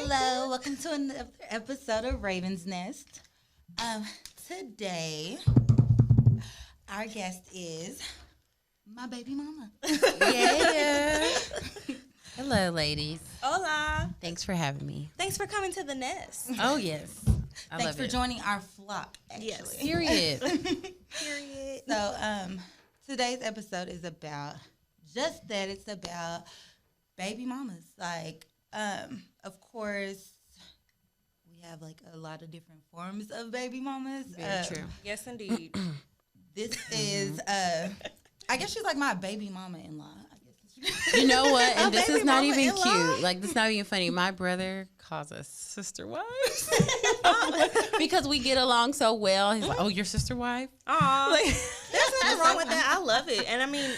Hello, welcome to another episode of Raven's Nest. Today, our guest is my baby mama. Yeah. Hello, ladies. Hola. Thanks for having me. Thanks for coming to the nest. Oh, yes. Thanks for joining our flock, actually. Yes. Period. Period. So, today's episode is about just that. It's about baby mamas. Like, of course, we have like a lot of different forms of baby mamas. Very true. Yes, indeed. This is, I guess she's like my baby mama-in-law. You know what? And this is not even mama-in-law? cute. Like, this is not even funny. My brother calls us sister wives because we get along so well. He's like, "Oh, your sister wife?" Aw. There's nothing wrong with that. I love it. And I mean,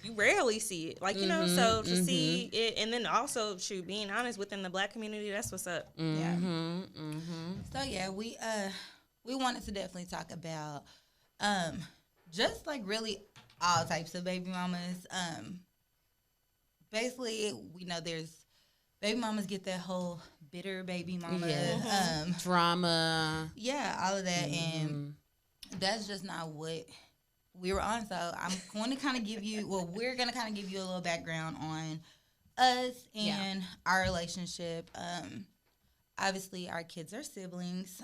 you rarely see it. Like, you know, so to see it, and then also, being honest, within the black community, that's what's up. So yeah, we wanted to definitely talk about just like really all types of baby mamas. Basically, we know there's baby mamas get that whole bitter baby mama Drama. Yeah, all of that, and that's just not what we were on. So I'm going to kind of give you, we're going to kind of give you a little background on us and our relationship. Obviously, our kids are siblings.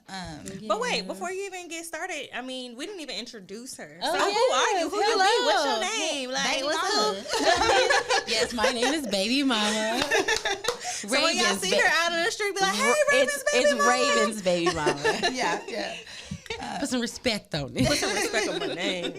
But wait, before you even get started, I mean, we didn't even introduce her. Oh, so who are you? Who you hello. be? What's your name? Like, Baby what's mama. up? Yes, my name is Baby Mama. So when y'all see her out in the street, be like, "Hey, Raven's baby it's mama." Raven's Baby Mama. yeah. Put some respect on it. Put some respect on my name.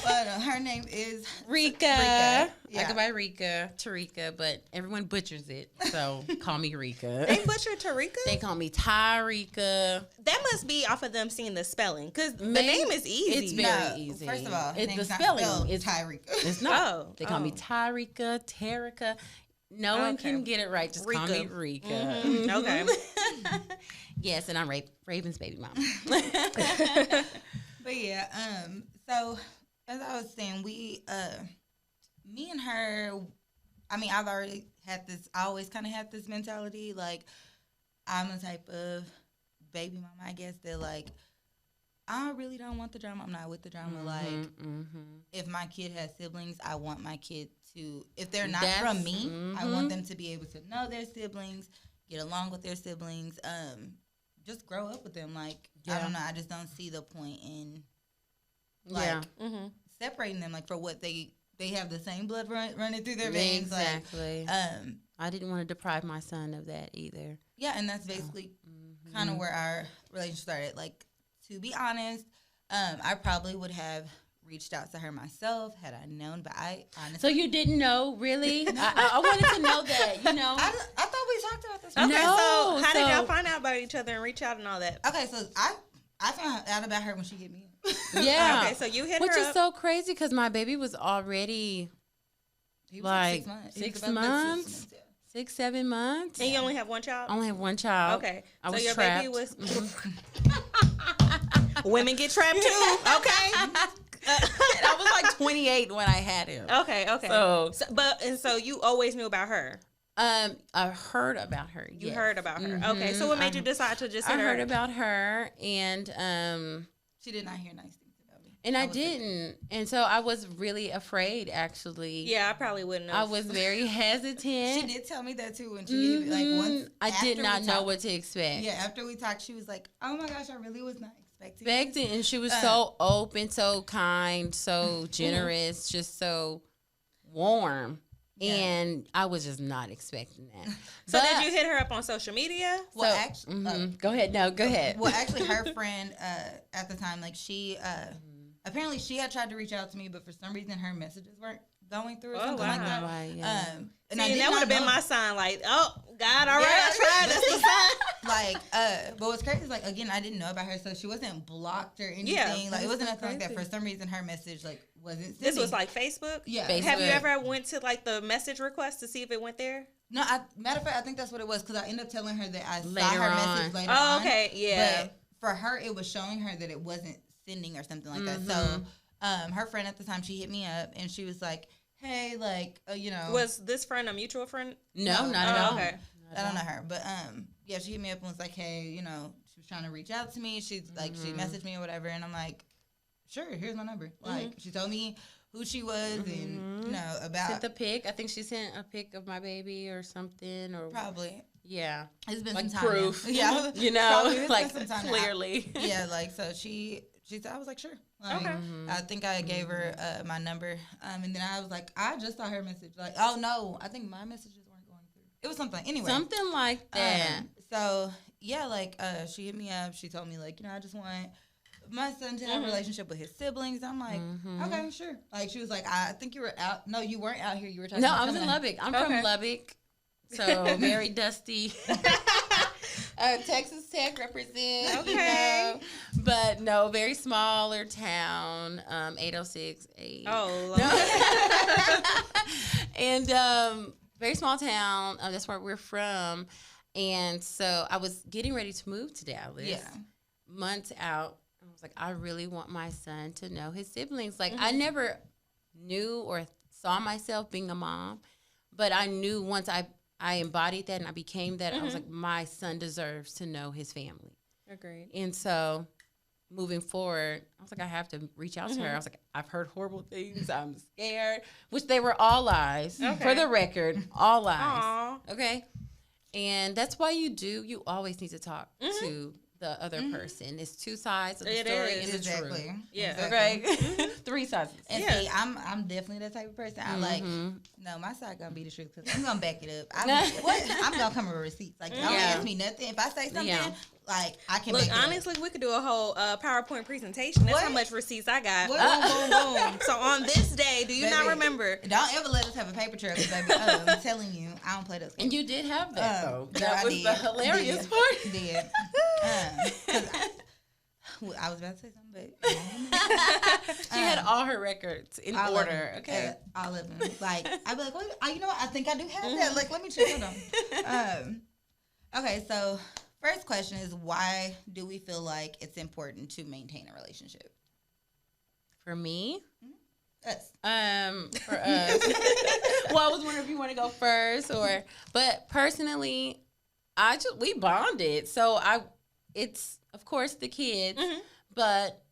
But her name is Reka. Yeah. I go by Reka, Tarika, but everyone butchers it, so call me Reka. They butchered Tarika? They call me Tarika. That must be off of them seeing the spelling, because the name is easy. It's very easy. First of all, her the name's not spelling spelled is Tyrika. It's not. Oh, They call me Tarika, Tarika. No one can get it right. Just call me Reka. Mm-hmm. Okay. Yes, and I'm Raven's baby mama. But yeah, so as I was saying, me and her, I mean, I've already had this, I always kind of had this mentality, like, I'm the type of baby mama, I guess, that, like, I really don't want the drama. I'm not with the drama. If my kid has siblings, I want my kid to, if they're not from me, I want them to be able to know their siblings, get along with their siblings, just grow up with them. Like, I don't know. I just don't see the point in, like, separating them, like, for what they have the same blood running through their veins. Exactly. Like, I didn't want to deprive my son of that either. yeah, and that's basically kind of where our relationship started. Like, to be honest, I probably would have reached out to her myself had I known, but I honestly... So you didn't know, really? I wanted to know that, you know. I thought we talked about this. Okay, No, so how did y'all find out about each other and reach out and all that? Okay, so I found out about her when she hit me up. Yeah. Okay, so you hit Which her is up. so crazy because my baby was already He was like 6 months. 6 He was about to be 6 months, yeah. 6, 7 months. And you only have one child? I only have one child. Okay. I so was your trapped. baby was... Women get trapped too, okay? I was like 28 when I had him. Okay. So you always knew about her. I heard about her. You yes. heard about her. Okay. So what made you decide to just hit I her? heard about her, and She did not hear nice things about me. and I didn't, and so I was really afraid. Actually, Yeah, I probably wouldn't have. I was very hesitant. She did tell me that too when she like once. I did after not we know talked- what to expect. Yeah, after we talked, she was like, "Oh my gosh, I really was not expecting." This. And she was so open, so kind, so generous, just so warm. Yeah. And I was just not expecting that. So did you hit her up on social media? Well, actually, Go ahead. No, go ahead. well, actually, her friend at the time, like she, apparently she had tried to reach out to me, but for some reason her messages weren't going through or something like that. Right, yeah. And See, that would have been my sign. Like, oh God, all right, Yeah, I tried. That's the sign. like, but what's crazy is like again, I didn't know about her, so she wasn't blocked or anything. Yeah, like it wasn't nothing like that. crazy. For some reason, her message like wasn't. This sending. was like Facebook. Yeah. Facebook. Have you ever went to like the message request to see if it went there? No, matter of fact, I think that's what it was because I ended up telling her that I saw Later her on. message later Oh, on. okay, yeah. But for her, it was showing her that it wasn't sending or something like that. So, her friend at the time, she hit me up and she was like, "Hey, like, you know." Was this friend a mutual friend? No, not at all. Okay. I don't know her, but yeah, she hit me up and was like, hey, you know, she was trying to reach out to me. She's like, she messaged me or whatever, and I'm like, sure, here's my number. Like, she told me who she was and, you know, about. Sent the pic. I think she sent a pic of my baby or something. Or probably. Yeah. It's been like some time proof. now. Yeah. You know, Probably, like some time clearly. Yeah, like, so she said, I was like, sure. Like, I think I gave her my number. And then I was like, I just saw her message. Like, oh, no, I think my messages weren't going through. It was something. Anyway. Something like that. So, yeah, like, she hit me up. She told me, like, you know, I just want my son to have a relationship with his siblings. I'm like, okay, sure. Like, she was like, I think you were out. No, you weren't out here. You were talking about I was in Lubbock. I'm from Lubbock. So, very dusty. Texas Tech represent. Okay. You know? But no, very smaller town. 806. Oh, no. And very small town. That's where we're from. And so I was getting ready to move to Dallas. Yeah. Months out. I was like, I really want my son to know his siblings. Like, I never knew or saw myself being a mom, but I knew once I embodied that and I became that, I was like, my son deserves to know his family. Agreed. And so moving forward, I was like, I have to reach out to her. I was like, I've heard horrible things. I'm scared, which they were all lies. For the record, all lies. Aww. Okay. And that's why you always need to talk to the other person. It's two sides of the story and the truth. Yeah. Exactly. Okay. Three sides. And see, I'm definitely that type of person. I'm like, no, my side gonna be the truth because I'm gonna back it up. I'm gonna come with receipts. Like, don't ask me nothing. If I say something, like, I can look. back it up. Honestly, we could do a whole PowerPoint presentation. That's how much receipts I got. What? Boom, boom, boom. So on this day, do you not remember? Don't ever let us have a paper trail, baby. I'm telling you, I don't play those games. And you did have that, though. No, That was the hilarious part. Did. I was about to say something, but she had all her records in order. Okay, all of them. Like, I'd be like, well, you know what? I think I do have that. Like, let me check. Hold on. Okay, so first question is, why do we feel like it's important to maintain a relationship? For me, Us. For us. Well, I was wondering if you want to go first, but personally, we bonded. So it's of course the kids, but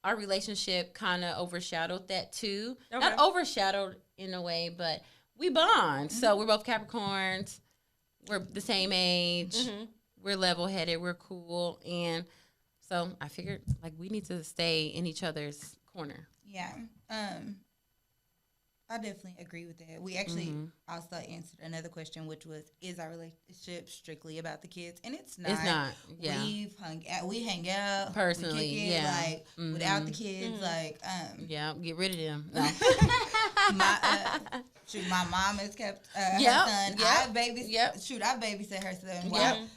our relationship kind of overshadowed that too. Okay. Not overshadowed in a way, but we bond. So we're both Capricorns. We're the same age. We're level-headed. We're cool. And so I figured, like, we need to stay in each other's corner. Yeah. I definitely agree with that. We actually also answered another question, which was, is our relationship strictly about the kids? And it's not. It's not. Yeah. We hang out personally. We kick it, like without the kids. Like yeah, get rid of them. No. My mom has kept her son. I babysit her son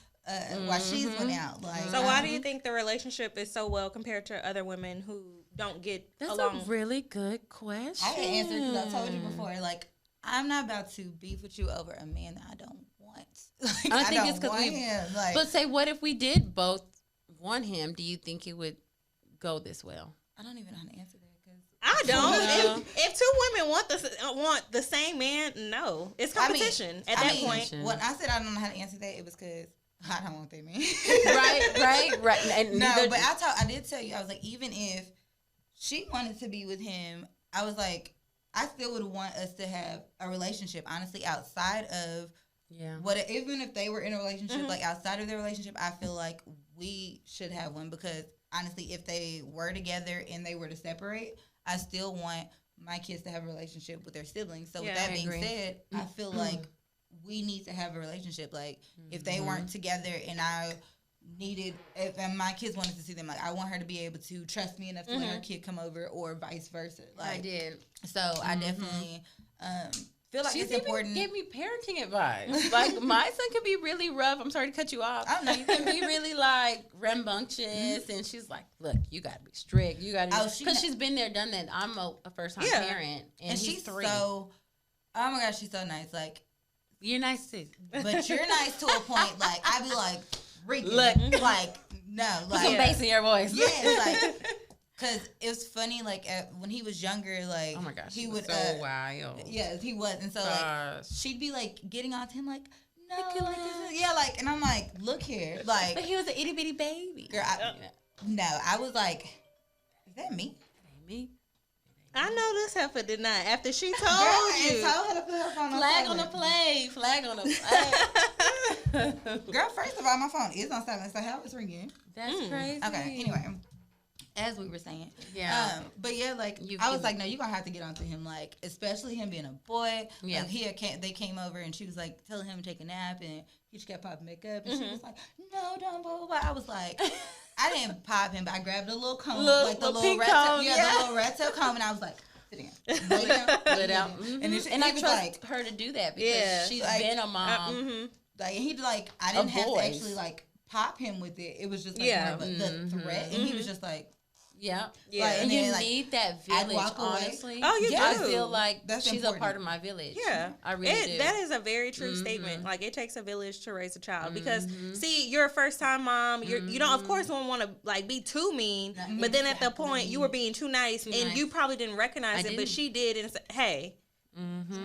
while she's been out. Like, so why do you think the relationship is so well compared to other women who don't get along? That's a really good question. I can answer because I told you before. Like, I'm not about to beef with you over a man that I don't want. Like, I think it's because him. Like, but say, what if we did both want him? Do you think it would go this well? I don't even know how to answer that. I don't. If two women want the same man, no, it's competition at that point. When I said I don't know how to answer that, it was because I don't want that man. right. And no, but I did tell you, I was like, even if she wanted to be with him, I was like, I still would want us to have a relationship, honestly, outside of even if they were in a relationship, like outside of their relationship, I feel like we should have one because honestly, if they were together and they were to separate, I still want my kids to have a relationship with their siblings. So with that being said, I feel like we need to have a relationship. Like if they weren't together and and my kids wanted to see them, like I want her to be able to trust me enough to let her kid come over or vice versa. Like, I did. So I definitely feel like it's important. Gave me parenting advice. Like my son can be really rough. I'm sorry to cut you off. Oh no, you can be really like rambunctious, and she's like, "Look, you got to be strict. You got to because she's been there, done that. I'm a first time parent, and she's 3. So, oh my gosh, she's so nice. Like you're nice too, but you're nice to a point. Like I be like, Reka, look, like no, like put some bass in your voice. Yeah, like. Cause it was funny, like when he was younger, like oh my gosh, he would so wild. Yes, he was, and so like she'd be like getting on to him, like yeah, like, and I'm like, look here, like, But he was an itty bitty baby. girl, I was like, is that me? Me. I know this heifer did not. After she told I you. told her to put her phone on Flag on the silent. play. Flag on the play. Girl, first of all, my phone is on silent, so how it's ringing? That's crazy. Okay, anyway, as we were saying, Yeah. but yeah, like I was like, no, you're gonna have to get onto him, like, especially him being a boy. Yeah. Like, they came over and she was like telling him to take a nap, and he just kept popping back up, and she was like, no, don't, blah, blah, blah. I was like, I didn't pop him, but I grabbed a little comb, like the little pink red tail, comb, the little red tail comb, and I was like, sit down, lay down, Let out. and, And I he was trust like, her to do that because she's like, been a mom. like, and he like, I didn't have to boys. actually like pop him with it. It was just like Yeah. more of the threat, and he was just like. Yeah. Yeah. Like, And then, you like, need that I'd village, walk away. honestly. Oh, you I do. feel like That's she's important. a part of my village. Yeah. I really do. That is a very true statement. Like, it takes a village to raise a child because, see, you're a first time mom. You don't, of course, don't want to like be too mean, but then at the point you were being too nice, and you probably didn't recognize it, but she did, and said, hey.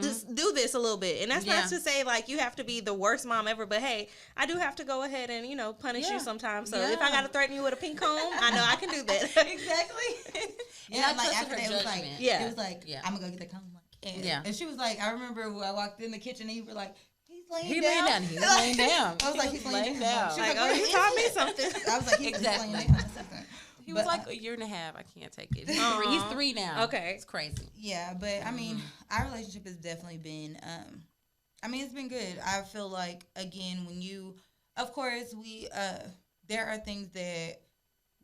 Just do this a little bit, and that's not to say like you have to be the worst mom ever, but hey, I do have to go ahead and punish you sometimes. So if I gotta threaten you with a pink comb, I know I can do that. Exactly. And And I I'm like, trusted after her that, it was like, judgment. Yeah. it was like, Yeah. I'm gonna go get the comb. Like, and, Yeah. and she was like, I remember when I walked in the kitchen, and you were like, he's laying He down. laying down. He's laying down. I was like, He he's was laying laying down. down. She was Like, like, oh, where you is taught me it? something. I was like, he's Exactly. laying down. Something. He was But, like a year and a half. I can't take it. He's three now. Okay. It's crazy. yeah, but I mean, our relationship has definitely been. I mean, it's been good. I feel like again, when you, of course, we there are things that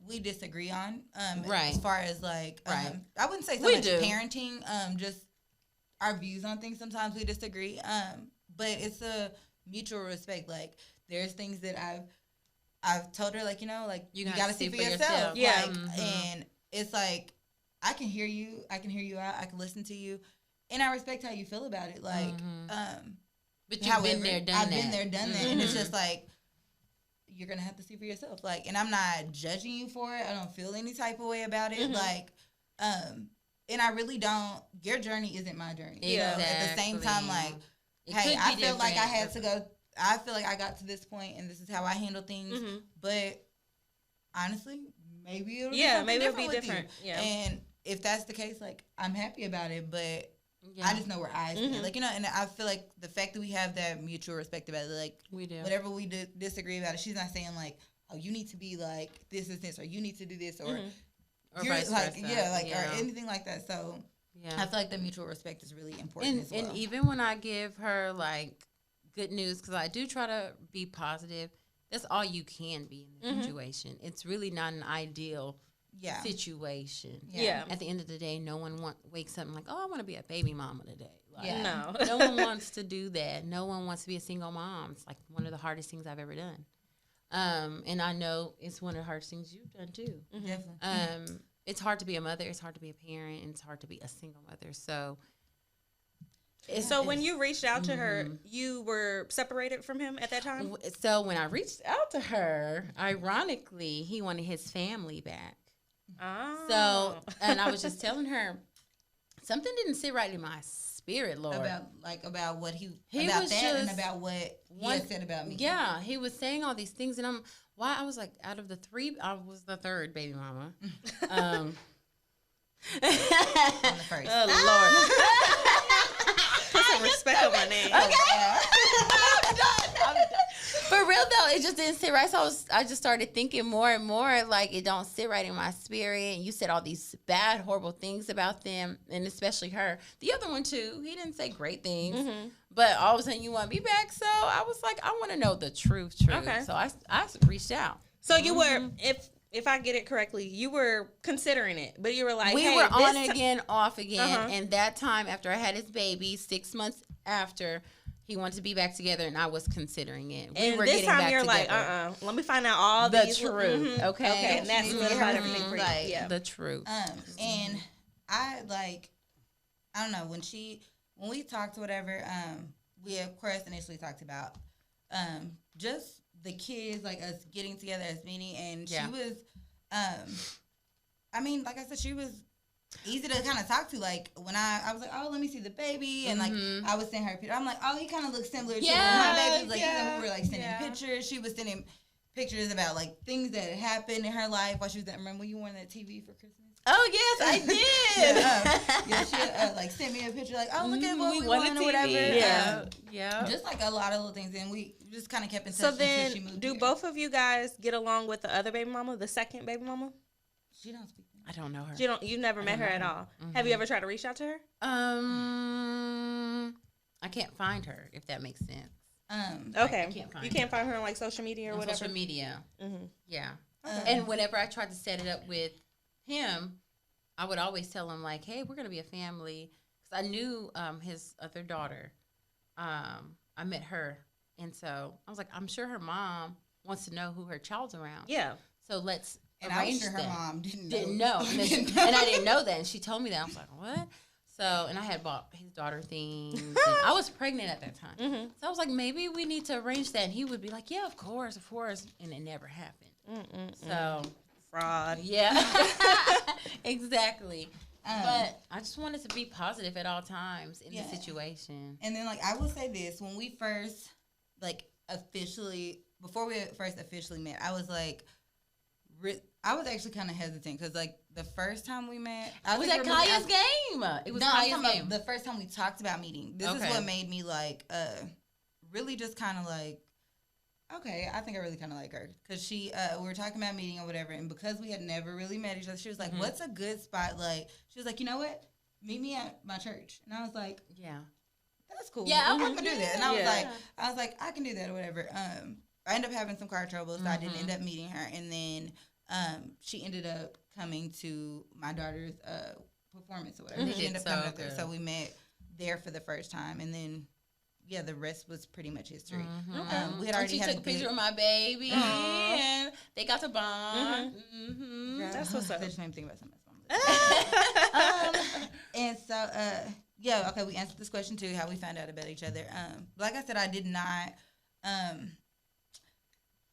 we disagree on. Right. As far as like, Right. I wouldn't say so We much do. parenting. Just our views on things. Sometimes we disagree. But it's a mutual respect. Like there's things that I've told her, like, like you gotta see for yourself. Yeah. Like, and it's like I can hear you out. I can listen to you, and I respect how you feel about it. Like, But you've been there, done I've that. been there, done that, and it's just like you're gonna have to see for yourself. Like, and I'm not judging you for it. I don't feel any type of way about it. Like, and I really don't. Your journey isn't my journey. Yeah. So at the same time, like, It hey, could I be feel like I different. had to go. I feel like I got to this point, and this is how I handle things. But honestly, maybe it'll maybe it'll be with you. different. Yeah. And if that's the case, like, I'm happy about it. But Yeah. I just know where I stand. Like, and I feel like the fact that we have that mutual respect about it, like, We do. whatever we disagree about it, she's not saying like, oh, you need to be like this is this, or you need to do this, or Or you're vice like, versa. yeah, like, or anything like that. So Yeah. I feel like the mutual respect is really important as well. And even when I give her like good news, because I do try to be positive, that's all you can be in the situation. It's really not an ideal situation. Yeah. At the end of the day, no one wakes up and like, oh, I want to be a baby mama today. Like, No. no one wants to do that. No one wants to be a single mom. It's like one of the hardest things I've ever done. And I know it's one of the hardest things you've done too. Definitely. It's hard to be a mother. It's hard to be a parent. And it's hard to be a single mother. So, So when you reached out to her, you were separated from him at that time? So when I reached out to her, ironically, he wanted his family back. Oh. So, and I was just telling her, something didn't sit right in my spirit, Lord. About what he He about was that and just about what he had said about me. Yeah, he was saying all these things, and I was like, out of the three, I was the third baby mama. I'm the first. Oh, Lord. Put some respect on my name. I'm done. For real though, it just didn't sit right. So I just started thinking more and more like it don't sit right in my spirit. And you said all these bad, horrible things about them, and especially her. The other one too, he didn't say great things, but all of a sudden you want me back. So I was like, I want to know the truth. Okay. So I reached out. So you were, if I get it correctly, you were considering it, but you were like, We hey, were on this again, off again, and that time after I had his baby, 6 months after. He wanted to be back together, and I was considering it. We and were this getting time back you're together. like, let me find out all The these truth, okay? Okay, and that's solidified everything for you. Like, Yeah. The truth. And I don't know, when we talked or whatever, we of course initially talked about just the kids, like us getting together as meeting, and she was I mean, like I said, she was easy to kind of talk to. Like when I was like, oh, let me see the baby, and like I was sending her a picture. I'm like, oh, he kind of looks similar to my baby. Like we were like sending pictures. She was sending pictures about like things that had happened in her life while she was. Remember when you won that TV for Christmas? Oh yes, I did. She like sent me a picture, like, oh, look at what we won or whatever. Yeah. Just like a lot of little things, and we just kind of kept in touch. So then, she moved do here. both of you guys get along with the other baby mama, the second baby mama? She don't speak. I don't know her. You've never met her at all. Have you ever tried to reach out to her? I can't find her, if that makes sense. Okay. You can't find her on like social media or whatever. Social media. Yeah. And whenever I tried to set it up with him, I would always tell him like, "Hey, we're gonna be a family," because I knew his other daughter. I met her, and so I was like, "I'm sure her mom wants to know who her child's around." Yeah. So let's and arrange I'm sure that. her mom didn't know. And I didn't know that, and she told me that. I was like, "What?" So, and I had bought his daughter things. And I was pregnant at that time. So I was like, maybe we need to arrange that. And he would be like, yeah, of course. And it never happened. So. Fraud. Yeah. Exactly. But I just wanted to be positive at all times in the situation. And then, like, I will say this. When we first, like, before we first officially met, I was like, I was actually kind of hesitant because, like, the first time we met, was at Kaya's game. It was Kaya's game. The first time we talked about meeting. This is what made me like, really just kind of like, okay, I think I really kind of like her because we were talking about meeting or whatever, and because we had never really met each other, she was like, "What's a good spot?" Like, she was like, "You know what? Meet me at my church," and I was like, "Yeah, that's cool. Yeah, I can do that." And I was like, I can do that or whatever. I ended up having some car trouble, so I didn't end up meeting her, and then she ended up coming to my daughter's performance or whatever. She ended up coming up there, so we met there for the first time, and then the rest was pretty much history. We had already took a picture of my baby, and they got to bond. That's what's up. I just made me think about something. And so, okay, we answered this question too, how we found out about each other. Like I said, I did not.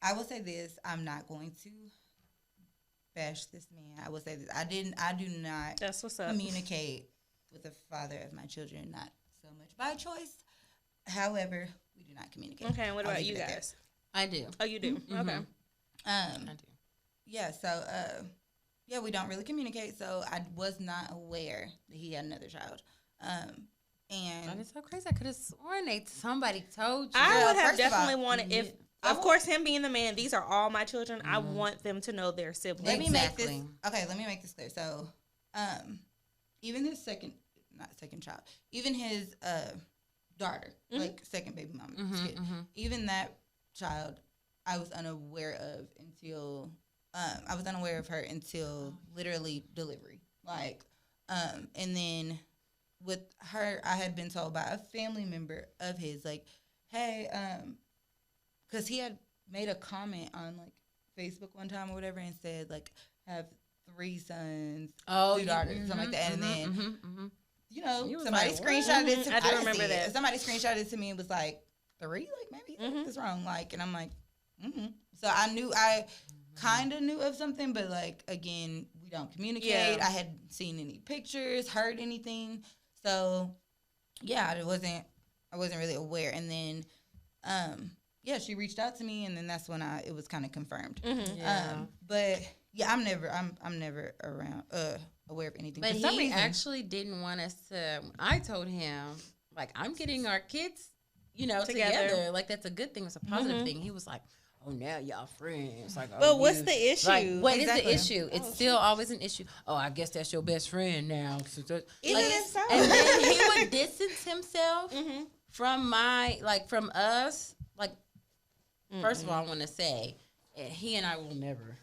I will say this: I'm not going to bash this man. I will say this: I do not. That's what's up. Communicate with the father of my children, not so much by choice. However, we do not communicate. Okay, and what about you guys? I do. Oh, you do? Okay. I do. Yeah, so, we don't really communicate, so I was not aware that he had another child. And that is so crazy. I could have sworn somebody told you. I would have definitely wanted, if, of course, him being the man, these are all my children, I want them to know their siblings. Let me make this clear. So, even his even his daughter, like second baby mama, even that child, I was unaware of her until literally delivery. Like, and then with her, I had been told by a family member of his, like, hey, because he had made a comment on like Facebook one time or whatever and said like have 3 sons, 2 daughters, something like that, and then. You know, somebody screenshotted it to me. I do remember that. Somebody screenshotted it to me and was like, 3? Like, maybe I got this wrong. Like, and I'm like, So I kind of knew of something, but, like, again, we don't communicate. Yeah. I hadn't seen any pictures, heard anything. So, yeah, I wasn't really aware. And then, she reached out to me, and then that's when it was kind of confirmed. But, yeah, I'm never around, aware of anything. But he actually didn't want us to. I told him, like, I'm getting our kids, together. Like, that's a good thing. It's a positive thing. He was like, oh, now y'all friends. Like, but what's the issue? Like, what is the issue? It's still always an issue. Oh, I guess that's your best friend now. Isn't it so? And then he would distance himself from from us. Like, first of all, I want to say, he and I will never.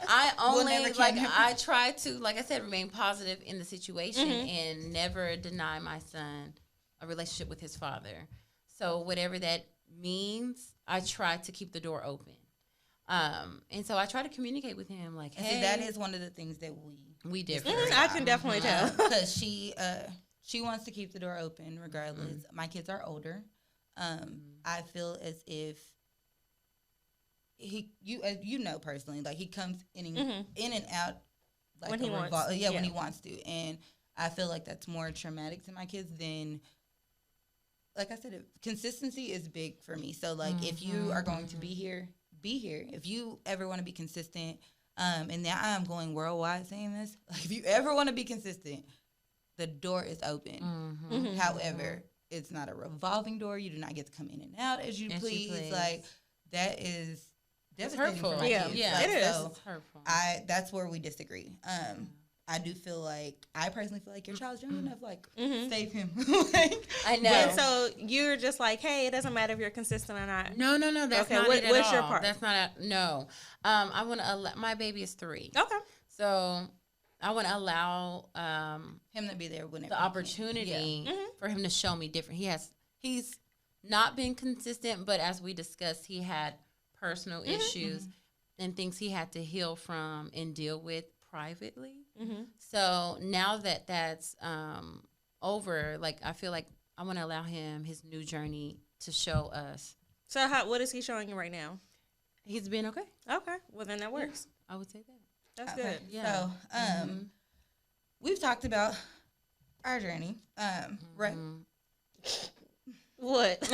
I try to, like I said, remain positive in the situation and never deny my son a relationship with his father. So whatever that means, I try to keep the door open. And so I try to communicate with him, like, hey. See, that is one of the things that we differ. I can definitely tell. Because she wants to keep the door open regardless. My kids are older. I feel as if you know personally, like he comes in and out like when he wants. when he wants to. And I feel like that's more traumatic to my kids than, like I said, consistency is big for me. So like if you are going to be here, be here. If you ever want to be consistent, and now I'm going worldwide saying this, like if you ever want to be consistent, the door is open. However, it's not a revolving door. You do not get to come in and out as you please. Like that is devastating for my kids. Yeah, like, it is. So it's hurtful. that's where we disagree. I do feel like, I personally feel like your child's young enough, like, save him. Like, I know. And so you're just like, hey, it doesn't matter if you're consistent or not. No, that's okay, not it at what's all. your part? That's not no. I want to my baby is 3. Okay. So I want to allow him to be there whenever the opportunity for him to show me different. He's not been consistent, but as we discussed, he had personal issues and things he had to heal from and deal with privately. So now that that's over, like I feel like I want to allow him his new journey to show us. So what is he showing you right now? He's been okay. Okay. Well, then that works. I would say that. That's Okay. good. Yeah. So, we've talked about our journey. Right. What?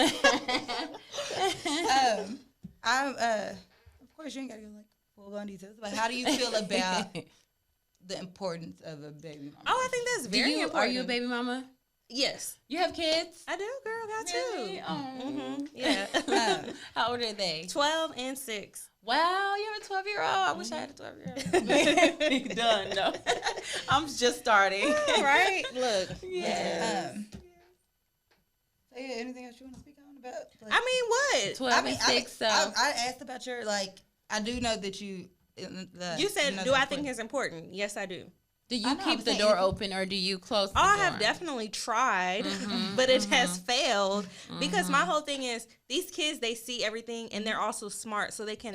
I'm of course you ain't gotta go like full on details, but how do you feel about the importance of a baby mama? Oh, I think that's very important. Are you a baby mama? Yes. You have kids? I do, girl. Got Really? two. Yeah. How old are they? 12 and 6. Wow, you have a 12-year-old. I wish I had a 12-year-old. Done. No. I'm just starting. Right? Look. Yeah. So yeah, anything else you want to speak on about? Like, I mean, what? 12 and 6. So I asked about your, like, I do know that you. You said, do I think it's important? Yes, I do. do you keep the door open or do you close the door? I have definitely tried, but it has failed because my whole thing is these kids, they see everything and they're also smart, so they can,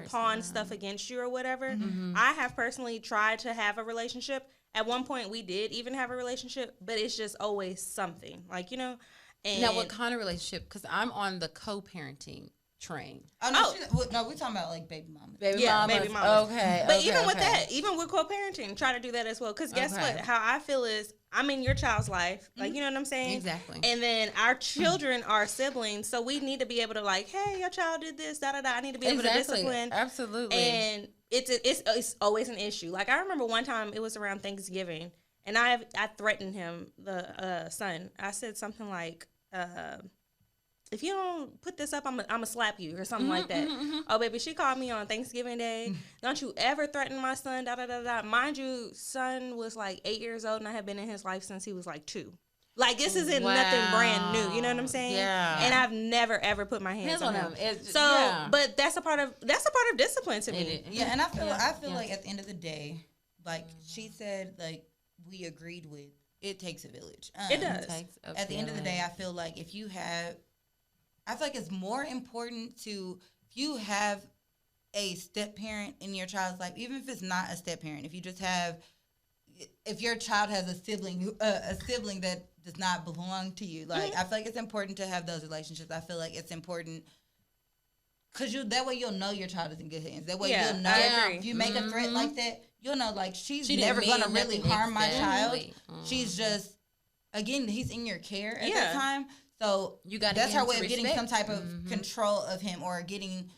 pawn stuff against you or whatever. I have personally tried to have a relationship. At one point, we did even have a relationship, but it's just always something. Like, And now, what kind of relationship? Because I'm on the co-parenting train. Oh, no, we're talking about like baby mamas. Baby mamas. Okay. But even with that, even with co-parenting, try to do that as well. Because guess what? How I feel is I'm in your child's life. Like, you know what I'm saying? Exactly. And then our children are siblings. So we need to be able to like, hey, your child did this, da-da-da. I need to be able to discipline. Absolutely. And it's always an issue. Like, I remember one time it was around Thanksgiving. And I threatened him, the son. I said something like, if you don't put this up, I'm gonna slap you or something like that. Oh, baby, she called me on Thanksgiving Day. Don't you ever threaten my son, da-da-da-da. Mind you, son was like 8 years old, and I had been in his life since he was like 2. Like, this isn't nothing brand new. You know what I'm saying? Yeah. And I've never, ever put my hands on him. But that's a part of discipline to me. Yeah, and I feel like at the end of the day, like she said, like we agreed with, it takes a village. It does. At the end of the day, I feel like I feel like it's more important to, if you have a step parent in your child's life, even if it's not a step parent, if your child has a sibling that does not belong to you, like I feel like it's important to have those relationships. I feel like it's important because that way you'll know your child is in good hands. That way you'll know if you make a threat like that, you'll know like she's never gonna really harm my child. She's just, again, he's in your care at that time. So that's her way of getting some type of control of him or getting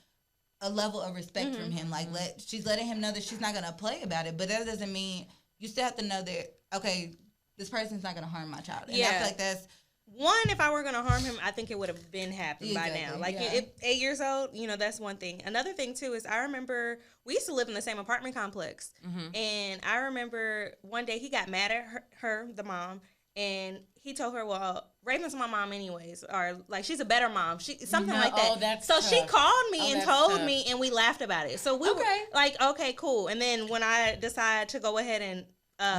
a level of respect from him. Like she's letting him know that she's not gonna play about it, but that doesn't mean you still have to know that, okay, this person's not gonna harm my child. And I feel like that's one. If I were gonna harm him, I think it would have been happened by now. Like if 8 years old, that's one thing. Another thing too is I remember we used to live in the same apartment complex, and I remember one day he got mad at her, the mom. And he told her, well, Raven's my mom anyways, or like she's a better mom, something like that. That's so tough. She called me and told tough. me, and we laughed about it. So we were like, okay, cool. And then when I decide to go ahead and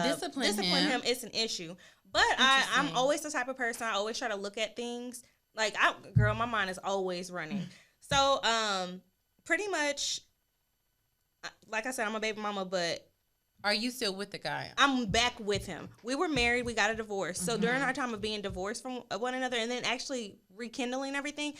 discipline him, it's an issue. But I'm always the type of person, I always try to look at things like, my mind is always running. So pretty much, like I said, I'm a baby mama, but are you still with the guy? I'm back with him. We were married. We got a divorce. So during our time of being divorced from one another and then actually rekindling everything,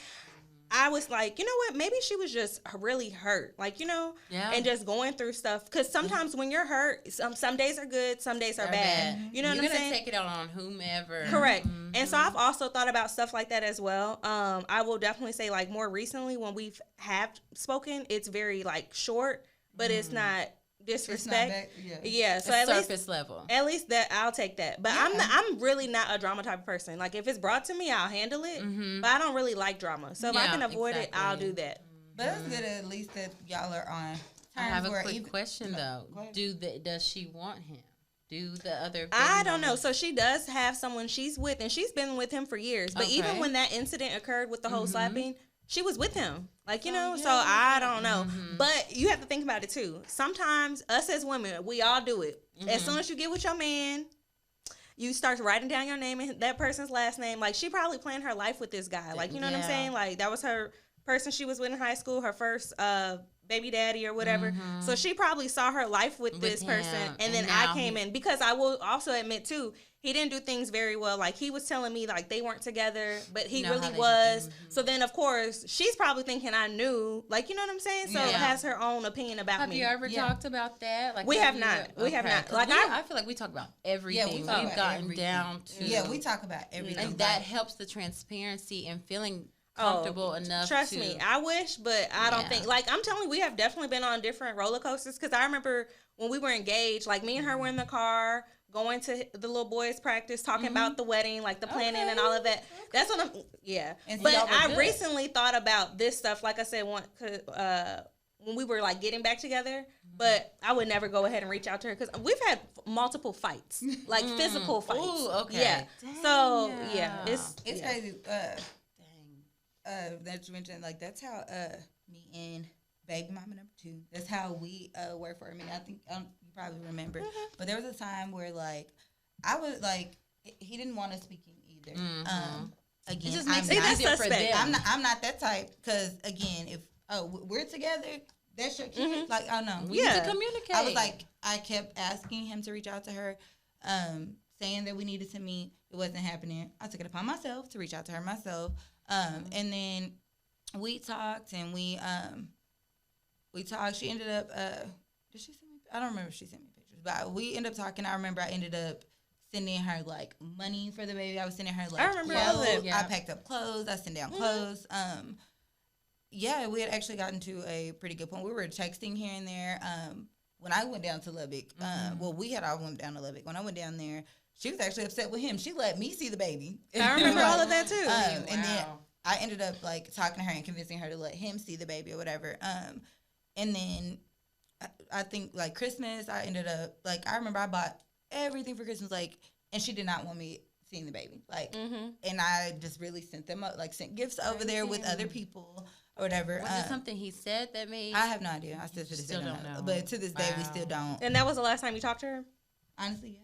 I was like, you know what? Maybe she was just really hurt, like, and just going through stuff. Because sometimes when you're hurt, some days are good, some days are bad. You know what I'm saying? You're gonna take it out on whomever. Correct. And so I've also thought about stuff like that as well. I will definitely say, like, more recently when we've have spoken, it's very like short, but it's not disrespect. Yeah. So it's at surface least level. At least that I'll take that. But I'm really not a drama type of person. Like, if it's brought to me, I'll handle it. But I don't really like drama. So if I can avoid it, I'll do that. But it's good at least that y'all are on terms. I have a quick question though. Does she want him? Do the other? I don't know. So she does have someone she's with, and she's been with him for years. But even when that incident occurred with the whole slapping, she was with him. Like, so I don't know. But you have to think about it too. Sometimes us as women, we all do it. As soon as you get with your man, you start writing down your name and that person's last name. Like, she probably planned her life with this guy. Like, you know what I'm saying? Like, that was her person she was with in high school, her first baby daddy or whatever. So she probably saw her life with this person. And then I came in. Because I will also admit too, he didn't do things very well. Like, he was telling me, like, they weren't together, but he really was. So then, of course, she's probably thinking I knew. Like, you know what I'm saying? So has her own opinion about me. Have you ever talked about that? Like, we have not. We have not. Like, I feel like we talk about everything. We've gotten down to. Yeah, we talk about everything. And that helps the transparency and feeling comfortable enough. Trust me, I wish, but I don't think. Like, I'm telling you, we have definitely been on different roller coasters. Because I remember when we were engaged, like, me and her were in the car, going to the little boys' practice, talking about the wedding, like the planning and all of that. That's what I'm, But I recently thought about this stuff, like I said, when we were like getting back together, but I would never go ahead and reach out to her because we've had multiple fights, like physical fights. Ooh, okay. Yeah. Dang, so it's crazy. That you mentioned, like, that's how me and baby mama number 2. That's how we were for. I mean, I think you probably remember, but there was a time where, like, I was like, he didn't want us speaking either. Again, it just makes it easier for them. I'm not that type because, again, if we're together, that's your kid. Like, oh no, we need to communicate. I was like, I kept asking him to reach out to her, saying that we needed to meet. It wasn't happening. I took it upon myself to reach out to her myself. And then we talked and we talked. She ended up, did she send me? I don't remember if she sent me pictures, but we ended up talking. I remember I ended up sending her like money for the baby. I was sending her like I remember clothes. all that. I packed up clothes. I sent down clothes. Yeah, we had actually gotten to a pretty good point. We were texting here and there. When I went down to Lubbock, well, we had all went down to Lubbock. When I went down there, she was actually upset with him. She let me see the baby. I remember all of that too. And then I ended up like talking to her and convincing her to let him see the baby or whatever. And then I think like Christmas, I ended up like, I remember I bought everything for Christmas, like, and she did not want me seeing the baby, like, and I just really sent them up, like, sent gifts over there with other people or whatever. Was it something he said that made? I have no idea. I still don't know. But to this day, we still don't. And that was the last time you talked to her? Honestly, yeah.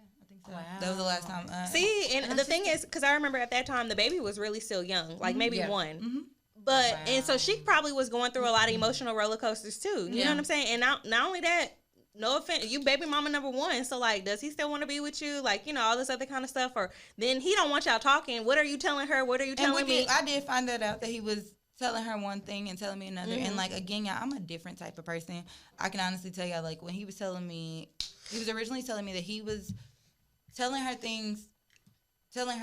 So that was the last time. See, and the thing is, because I remember at that time the baby was really still young, like maybe 1. But and so she probably was going through a lot of emotional roller coasters too. You know what I'm saying? And not only that, no offense, you baby mama number 1. So like, does he still want to be with you? Like, you know, all this other kind of stuff. Or then he don't want y'all talking. What are you telling her? What are you telling me? I did find that out that he was telling her one thing and telling me another. And like, again, y'all, I'm a different type of person. I can honestly tell y'all, like, when he was telling me, he was originally telling me that he was telling her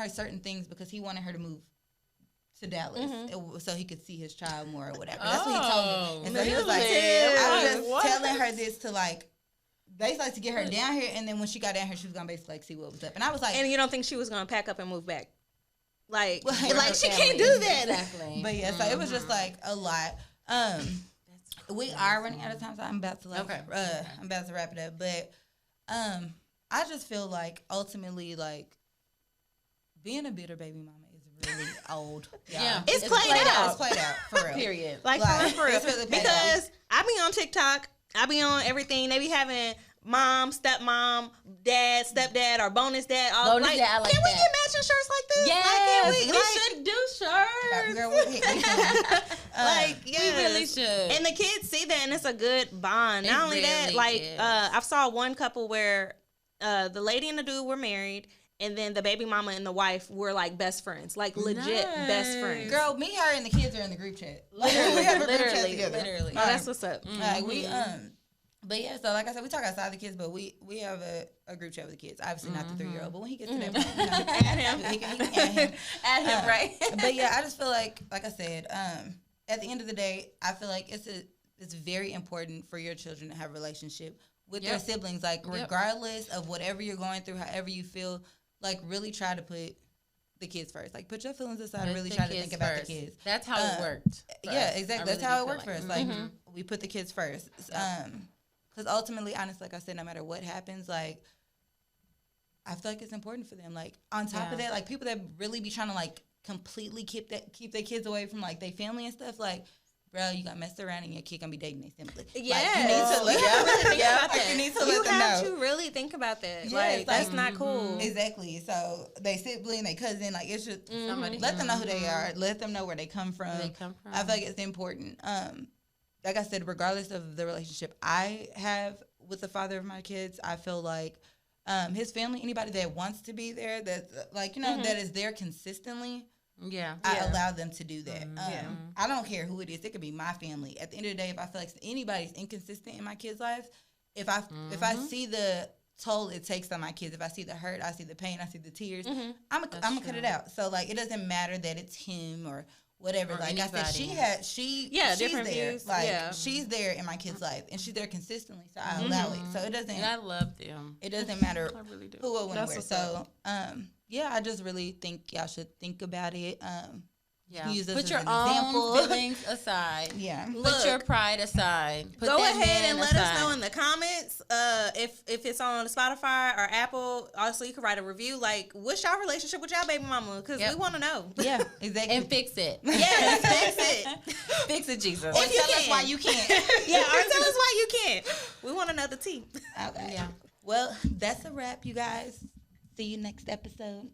certain things because he wanted her to move to Dallas so he could see his child more or whatever. That's what he told me. And so he was like, I was just telling her this to like, basically to get her down here, and then when she got down here, she was gonna basically like see what was up. And I was like, and you don't think she was gonna pack up and move back? Like she can't do that. Exactly. But yeah, so it was just like a lot. We are running out of time, so I'm about to I'm about to wrap it up. But I just feel like ultimately, like, being a bitter baby mama is really old. Yeah, it's played out. It's played out for real. Period. Like for real. It's really because I be on TikTok, I be on everything. They be having mom, stepmom, dad, stepdad, or bonus dad. All bonus dad, I like can we that. get matching shirts like this? Yes, like, we should do shirts. Girl, yes. We really should. And the kids see that, and it's a good bond. Not only that, like I saw one couple where the lady and the dude were married, and then the baby mama and the wife were like best friends, like legit best friends. Girl, me, her, and the kids are in the group chat. Literally, we have a group chat together. Literally. Oh, that's what's up. Like we but yeah, so like I said, we talk outside the kids, but we have a group chat with the kids. Obviously not the 3-year-old, but when he gets to that point, you know, Add him. he can add him. Add him, right? But yeah, I just feel like I said, at the end of the day, I feel like it's very important for your children to have a relationship with their siblings. Like regardless of whatever you're going through, however you feel, like really try to put the kids first. Like put your feelings aside and really try to think about the kids. That's how it worked. Yeah, exactly. That's how it worked for us. Like we put the kids first. Because ultimately, honestly, like I said, no matter what happens, like I feel like it's important for them. Like on top of that, like people that really be trying to like completely keep their kids away from like their family and stuff, like, bro, you got messed around and your kid gonna be dating their sibling. Yeah, like, you need to let you need to let them know. You really think about that. Yeah, like that's not cool. Exactly. So they sibling, they cousin, like it's just somebody. Let them know who they are. Let them know where they come from. I feel like it's important. Like I said, regardless of the relationship I have with the father of my kids, I feel like his family, anybody that wants to be there, that's like, you know, that is there consistently. I allow them to do that. I don't care who it is. It could be my family. At the end of the day, if I feel like anybody's inconsistent in my kids' lives, if I see the toll it takes on my kids, if I see the hurt, I see the pain, I see the tears, I'm gonna cut it out. So like, it doesn't matter that it's him or whatever. Or like anybody. I said, she's different there. Views. Like she's there in my kid's life, and she's there consistently. So I allow it. So it doesn't. And I love them. It doesn't matter who or when. So yeah, I just really think y'all should think about it. Use this put as your an own example. feelings aside. Look, put your pride aside. Go ahead and let us know in the comments if it's on Spotify or Apple. Also, you can write a review. Like, what's y'all relationship with y'all baby mama? Because we want to know. Yeah, exactly. And fix it. Yes, fix it. Fix it, Jesus. Or tell us why you can't. Or tell us why you can't. We want to know the tea. Okay. Yeah. Well, that's a wrap, you guys. See you next episode.